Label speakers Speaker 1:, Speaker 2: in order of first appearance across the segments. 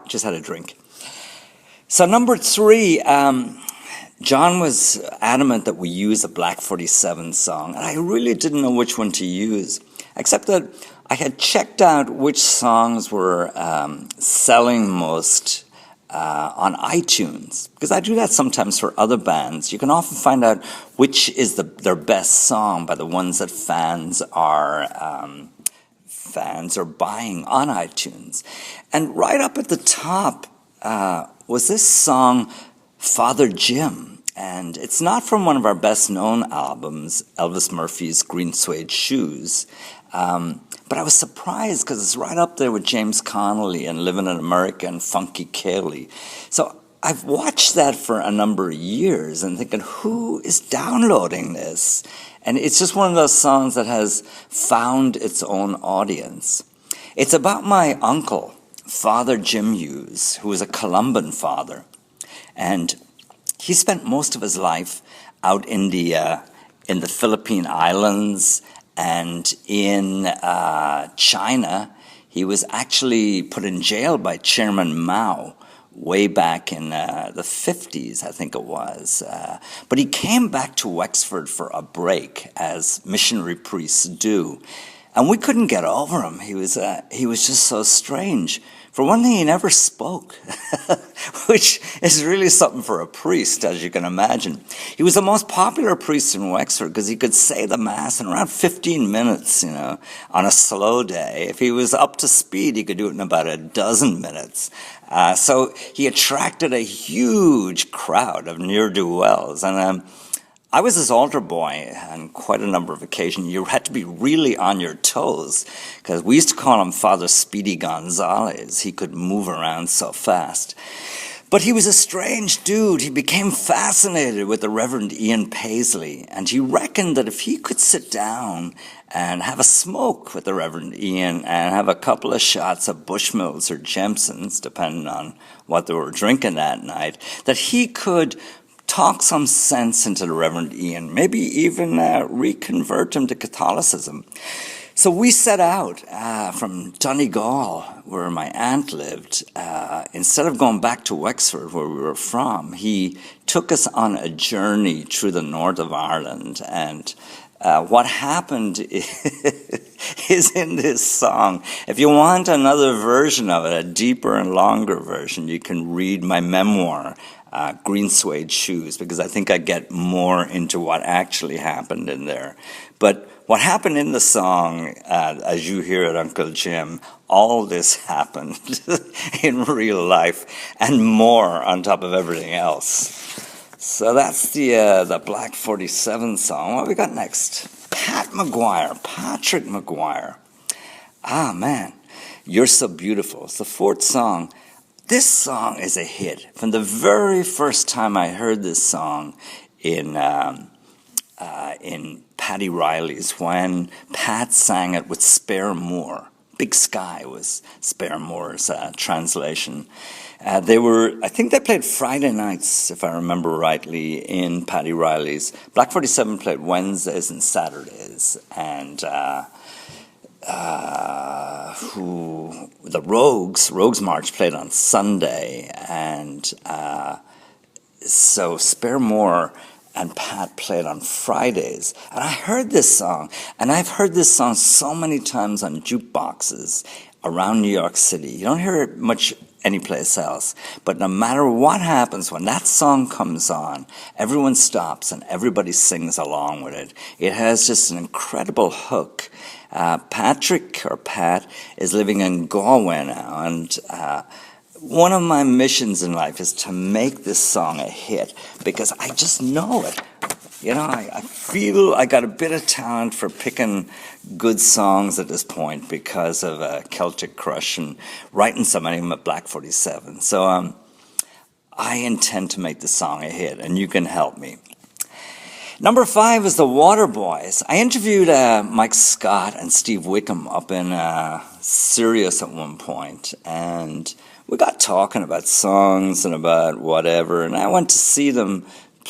Speaker 1: just had a drink. So number 3, John was adamant that we use a Black 47 song, and I really didn't know which one to use, except that I had checked out which songs were selling most on iTunes, because I do that sometimes for other bands. You can often find out which is their best song by the ones that fans are buying on iTunes. And right up at the top was this song, Father Jim. And it's not from one of our best-known albums, Elvis Murphy's Green Suede Shoes. But I was surprised because it's right up there with James Connolly and Living in America and Funky Kaylee. So I've watched that for a number of years and thinking, who is downloading this? And it's just one of those songs that has found its own audience. It's about my uncle, Father Jim Hughes, who was a Colombian father. And he spent most of his life out in the Philippine Islands and in China. He was actually put in jail by Chairman Mao way back in the 50s, I think it was. But he came back to Wexford for a break, as missionary priests do. And we couldn't get over him. He was just so strange. For one thing, he never spoke, which is really something for a priest, as you can imagine. He was the most popular priest in Wexford because he could say the Mass in around 15 minutes, on a slow day. If he was up to speed, he could do it in about a dozen minutes. So he attracted a huge crowd of ne'er-do-wells. And I was his altar boy on quite a number of occasions. You had to be really on your toes, because we used to call him Father Speedy Gonzalez. He could move around so fast. But he was a strange dude. He became fascinated with the Reverend Ian Paisley, and he reckoned that if he could sit down and have a smoke with the Reverend Ian and have a couple of shots of Bushmills or Jemsons, depending on what they were drinking that night, that he could talk some sense into the Reverend Ian, maybe even reconvert him to Catholicism. So we set out from Donegal, where my aunt lived. Instead of going back to Wexford, where we were from, he took us on a journey through the north of Ireland. And what happened is in this song. If you want another version of it, a deeper and longer version, you can read my memoir, Green Suede Shoes, because I think I get more into what actually happened in there. But what happened in the song, as you hear it, Uncle Jim, all this happened in real life and more on top of everything else. So that's the Black 47 song. What we got next? Patrick McGuire. Ah, man, You're So Beautiful. It's the 4th song. This song is a hit. From the very first time I heard this song in Paddy Riley's, when Pat sang it with Spare Moore. Big Sky was Spare Moore's translation. I think they played Friday nights, if I remember rightly, in Paddy Riley's. Black 47 played Wednesdays and Saturdays, and the Rogues March played on Sunday, and so Spare Moore and Pat played on Fridays. And I heard this song, and I've heard this song so many times on jukeboxes around New York City. You don't hear it much anyplace else. But no matter what happens, when that song comes on, everyone stops and everybody sings along with it. It has just an incredible hook. Patrick, or Pat, is living in Galway now, and one of my missions in life is to make this song a hit, because I just know it. I feel I got a bit of talent for picking good songs at this point because of Celtic Crush and writing so many of them at Black 47. So I intend to make the song a hit, and you can help me. Number 5 is the Waterboys. I interviewed Mike Scott and Steve Wickham up in Sirius at one point, and we got talking about songs and about whatever, and I went to see them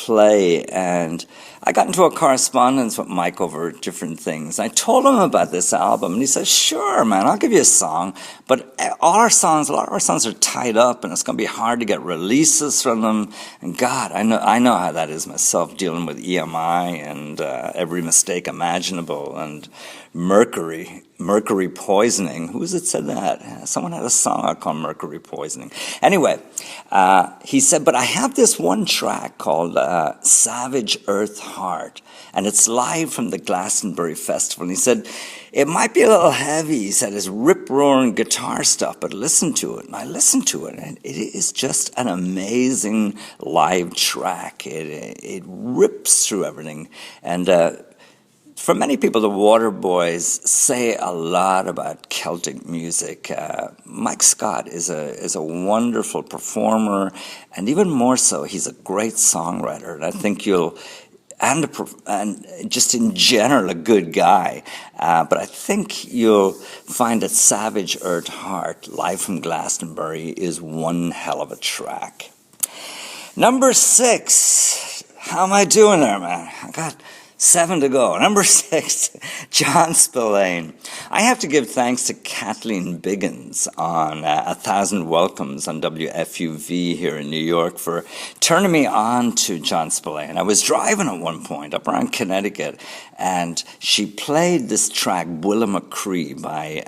Speaker 1: play, and I got into a correspondence with Mike over different things. I told him about this album, and he said, "Sure, man, I'll give you a song, but a lot of our songs are tied up, and it's going to be hard to get releases from them." And God, I know how that is myself, dealing with EMI and every mistake imaginable, and mercury poisoning. Who was it said that? Someone had a song out called Mercury Poisoning. Anyway, he said, but I have this one track called Savage Earth Heart, and it's live from the Glastonbury Festival. And he said, it might be a little heavy. He said, it's rip-roaring guitar stuff, but listen to it. And I listened to it, and it is just an amazing live track. It rips through everything. And for many people, the Waterboys say a lot about Celtic music. Mike Scott is a wonderful performer, and even more so, he's a great songwriter. And I think and just in general, a good guy. But I think you'll find that Savage Earth Heart, live from Glastonbury, is one hell of a track. Number 6. How am I doing there, man? I got 7 to go. Number 6, John Spillane. I have to give thanks to Kathleen Biggins on 1,000 Welcomes on WFUV here in New York for turning me on to John Spillane. I was driving at one point up around Connecticut, and she played this track, Bulla McCree, by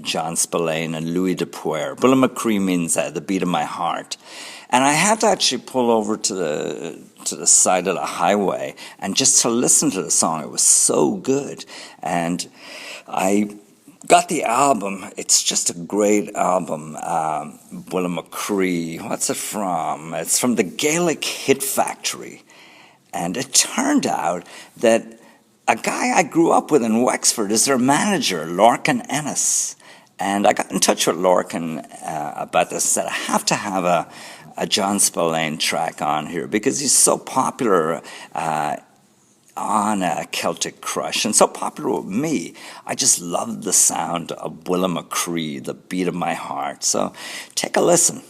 Speaker 1: John Spillane and Louis Dupuer. Bulla McCree means the beat of my heart. And I had to actually pull over to the side of the highway and just to listen to the song. It was so good. And I got the album. It's just a great album. Bulla McCree. What's it from? It's from the Gaelic Hit Factory. And it turned out that a guy I grew up with in Wexford is their manager, Lorcan Ennis. And I got in touch with Lorcan about this. I said, I have to have a John Spillane track on here because he's so popular on Celtic Crush and so popular with me. I just love the sound of Bulla McCree, the beat of my heart. So take a listen.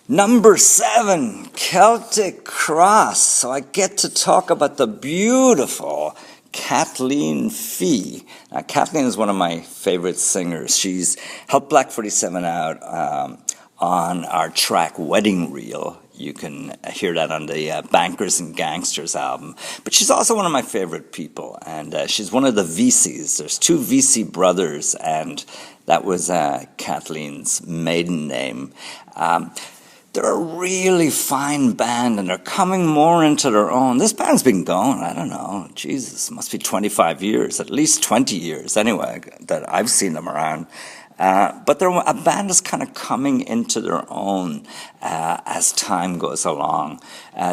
Speaker 1: Number 7, Celtic Cross. So I get to talk about the beautiful Kathleen Fee. Now, Kathleen is one of my favorite singers. She's helped Black 47 out on our track Wedding Reel. You can hear that on the Bankers and Gangsters album. But she's also one of my favorite people, and she's one of the VCs. There's 2 VC brothers, and that was Kathleen's maiden name. They're a really fine band, and they're coming more into their own. This band's been going, I don't know, Jesus, must be 25 years, at least 20 years anyway, that I've seen them around. But they're a band that's kind of coming into their own as time goes along.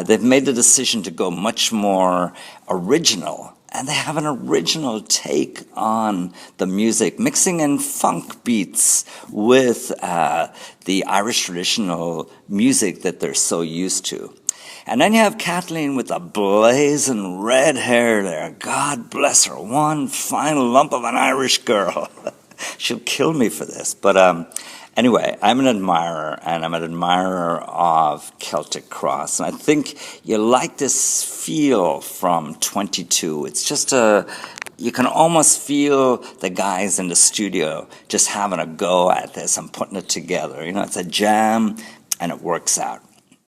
Speaker 1: They've made the decision to go much more original, and they have an original take on the music, mixing in funk beats with the Irish traditional music that they're so used to. And then you have Kathleen with the blazing red hair there. God bless her, one fine lump of an Irish girl. She'll kill me for this. But anyway, I'm an admirer, and I'm an admirer of Celtic Cross. And I think you like this feel from 22. It's just you can almost feel the guys in the studio just having a go at this and putting it together. You know, it's a jam, and it works out.